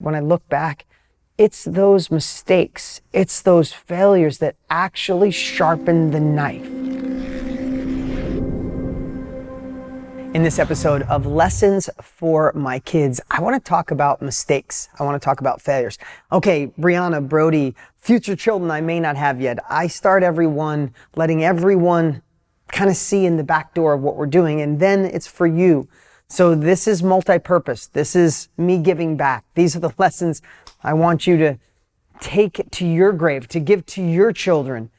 when I look back, it's those mistakes, it's those failures that actually sharpen the knife. In this episode of Lessons for My Kids, I want to talk about mistakes. I want to talk about failures. Okay, Brianna, Brody, future children I may not have yet. I start everyone, letting everyone kind of see in the back door of what we're doing, and then it's for you. So this is multi-purpose. This is me giving back. These are the lessons I want you to take to your grave, to give to your children.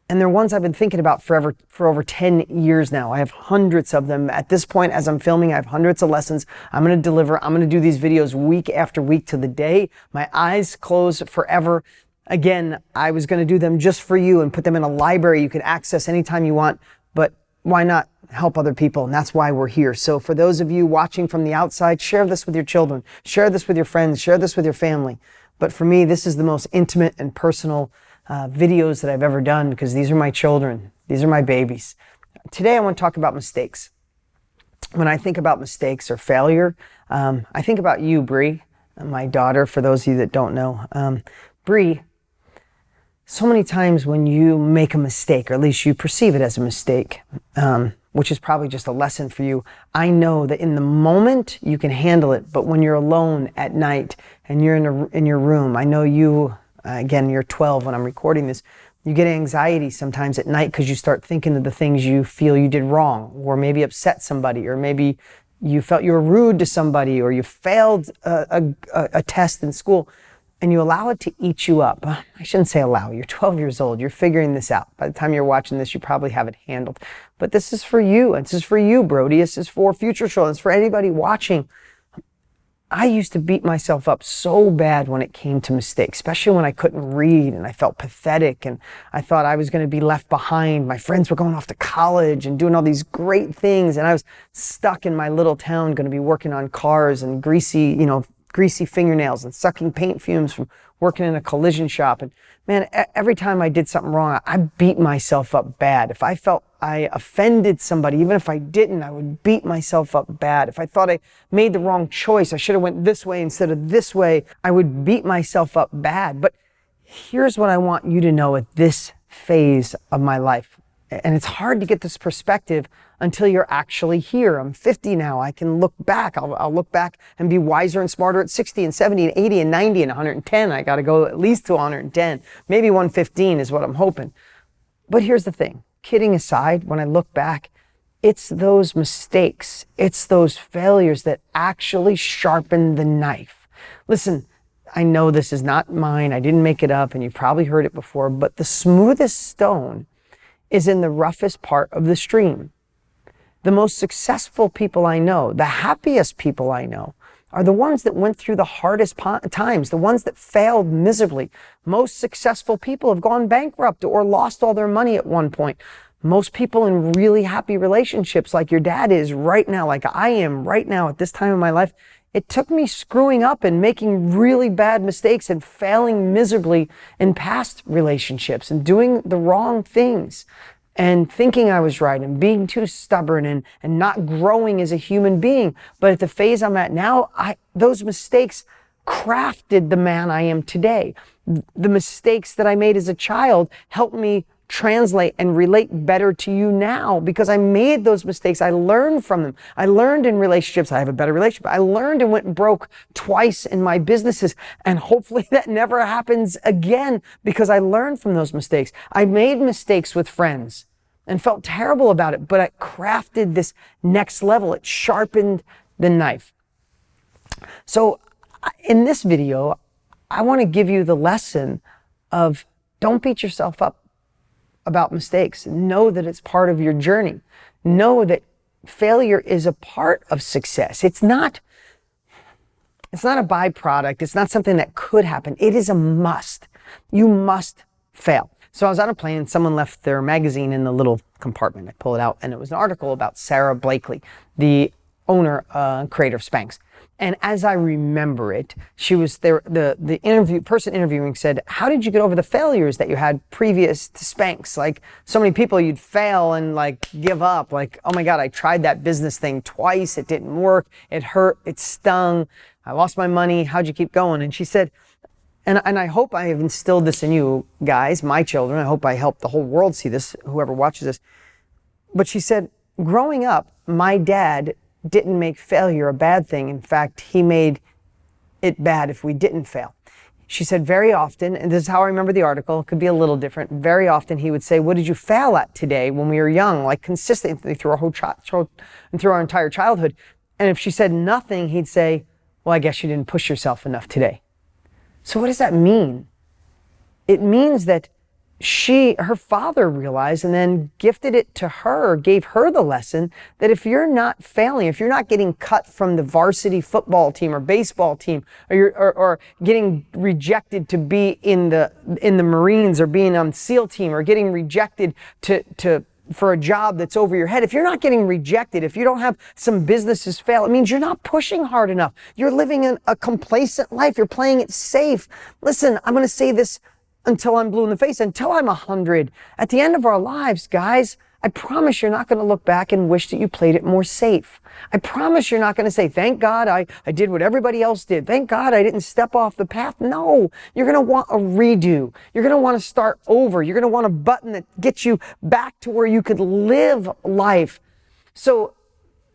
And they're ones I've been thinking about for over 10 years now. I have hundreds of them. At this point, as I'm filming, I have hundreds of lessons I'm going to deliver. I'm going to do these videos week after week to the day my eyes close forever. Again, I was going to do them just for you and put them in a library you can access anytime you want, but why not help other people? And that's why we're here. So for those of you watching from the outside, share this with your children, share this with your friends, share this with your family. But for me, this is the most intimate and personal videos that I've ever done, because these are my children. These are my babies. Today, I want to talk about mistakes. When I think about mistakes or failure, I think about you, Bree, my daughter, for those of you that don't know. Bree, so many times when you make a mistake, or at least you perceive it as a mistake, which is probably just a lesson for you, I know that in the moment you can handle it, but when you're alone at night and you're in your room, I know you, again, you're 12 when I'm recording this, you get anxiety sometimes at night because you start thinking of the things you feel you did wrong, or maybe upset somebody, or maybe you felt you were rude to somebody, or you failed a test in school. And you allow it to eat you up. I shouldn't say allow. You're 12 years old. You're figuring this out. By the time you're watching this, you probably have it handled. But this is for you. This is for you, Brody. This is for future children. It's for anybody watching. I used to beat myself up so bad when it came to mistakes, especially when I couldn't read and I felt pathetic and I thought I was going to be left behind. My friends were going off to college and doing all these great things, and I was stuck in my little town, going to be working on cars and greasy fingernails and sucking paint fumes from working in a collision shop. And man, every time I did something wrong, I beat myself up bad. If I felt I offended somebody, even if I didn't, I would beat myself up bad. If I thought I made the wrong choice, I should have went this way instead of this way, I would beat myself up bad. But here's what I want you to know at this phase of my life. And it's hard to get this perspective until you're actually here. I'm 50 now. I can look back. I'll look back and be wiser and smarter at 60 and 70 and 80 and 90 and 110. I got to go at least to 110. Maybe 115 is what I'm hoping. But here's the thing. Kidding aside, when I look back, it's those mistakes, it's those failures that actually sharpen the knife. Listen, I know this is not mine. I didn't make it up, and you've probably heard it before, but the smoothest stone is in the roughest part of the stream. The most successful people I know, the happiest people I know, are the ones that went through the hardest times, the ones that failed miserably. Most successful people have gone bankrupt or lost all their money at one point. Most people in really happy relationships, like your dad is right now, like I am right now at this time in my life, it took me screwing up and making really bad mistakes and failing miserably in past relationships and doing the wrong things and thinking I was right and being too stubborn and not growing as a human being. But at the phase I'm at now, those mistakes crafted the man I am today. The mistakes that I made as a child helped me translate and relate better to you now, because I made those mistakes. I learned from them. I learned in relationships. I have a better relationship. I learned and went broke twice in my businesses, and hopefully that never happens again, because I learned from those mistakes. I made mistakes with friends and felt terrible about it, but I crafted this next level. It sharpened the knife. So in this video, I want to give you the lesson of don't beat yourself up about mistakes. Know that it's part of your journey. Know that failure is a part of success. It's not a byproduct. It's not something that could happen. It is a must. You must fail. So I was on a plane and someone left their magazine in the little compartment. I pull it out and it was an article about Sarah Blakely, the owner, creator of Spanx. And as I remember it, she was there. The person interviewing said, "How did you get over the failures that you had previous to Spanx? Like so many people, you'd fail and like give up. Like, oh my God, I tried that business thing twice. It didn't work. It hurt. It stung. I lost my money. How'd you keep going?" And she said, and I hope I have instilled this in you guys, my children. I hope I help the whole world see this, whoever watches this. But she said, growing up, my dad didn't make failure a bad thing. In fact, he made it bad if we didn't fail. She said very often, and this is how I remember the article, it could be a little different. Very often he would say, "What did you fail at today?" when we were young, like consistently through our entire childhood. And if she said nothing, he'd say, "Well, I guess you didn't push yourself enough today." So what does that mean? It means that her father realized and then gifted it to her, gave her the lesson that if you're not failing, if you're not getting cut from the varsity football team or baseball team, or getting rejected to be in the Marines or being on SEAL team, or getting rejected for a job that's over your head, if you're not getting rejected, if you don't have some businesses fail, it means you're not pushing hard enough. You're living a complacent life. You're playing it safe. Listen, I'm going to say this until I'm blue in the face, until I'm 100. At the end of our lives, guys, I promise you're not going to look back and wish that you played it more safe. I promise you're not going to say, "Thank God I did what everybody else did. Thank God I didn't step off the path." No, you're going to want a redo. You're going to want to start over. You're going to want a button that gets you back to where you could live life. So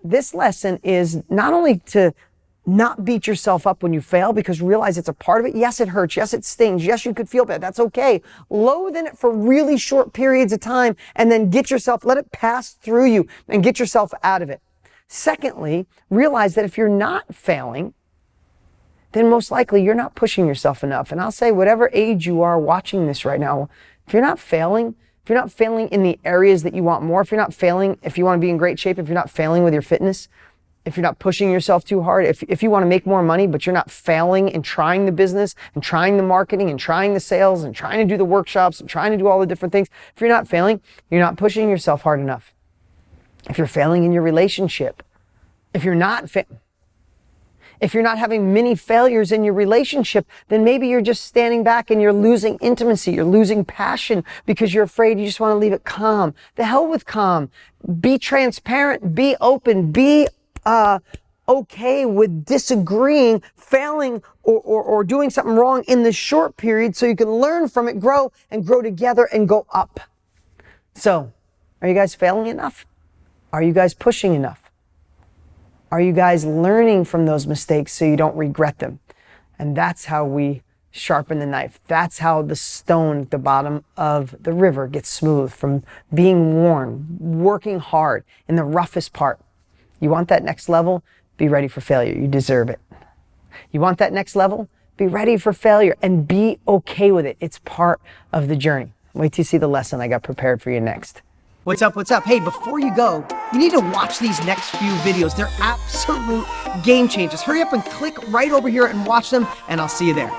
this lesson is not only to not beat yourself up when you fail, because realize it's a part of it. Yes, it hurts. Yes, it stings. Yes, you could feel bad. That's okay. Loathe in it for really short periods of time and then let it pass through you and get yourself out of it. Secondly, realize that if you're not failing, then most likely you're not pushing yourself enough. And I'll say, whatever age you are watching this right now, if you're not failing in the areas that you want more, if you want to be in great shape, if you're not failing with your fitness, if you're not pushing yourself too hard, if you want to make more money, but you're not failing in trying the business and trying the marketing and trying the sales and trying to do the workshops and trying to do all the different things, if you're not failing, you're not pushing yourself hard enough. If you're failing in your relationship, if you're not having many failures in your relationship, then maybe you're just standing back and you're losing intimacy, you're losing passion because you're afraid, you just want to leave it calm. The hell with calm. Be transparent, be open, be okay with disagreeing, failing, or doing something wrong in the short period so you can learn from it, grow together and go up. So, are you guys failing enough? Are you guys pushing enough? Are you guys learning from those mistakes so you don't regret them? And that's how we sharpen the knife. That's how the stone at the bottom of the river gets smooth from being worn, working hard in the roughest part. You want that next level? Be ready for failure. You deserve it. You want that next level? Be ready for failure and be okay with it. It's part of the journey. Wait till you see the lesson I got prepared for you next. What's up? What's up? Hey, before you go, you need to watch these next few videos. They're absolute game changers. Hurry up and click right over here and watch them, and I'll see you there.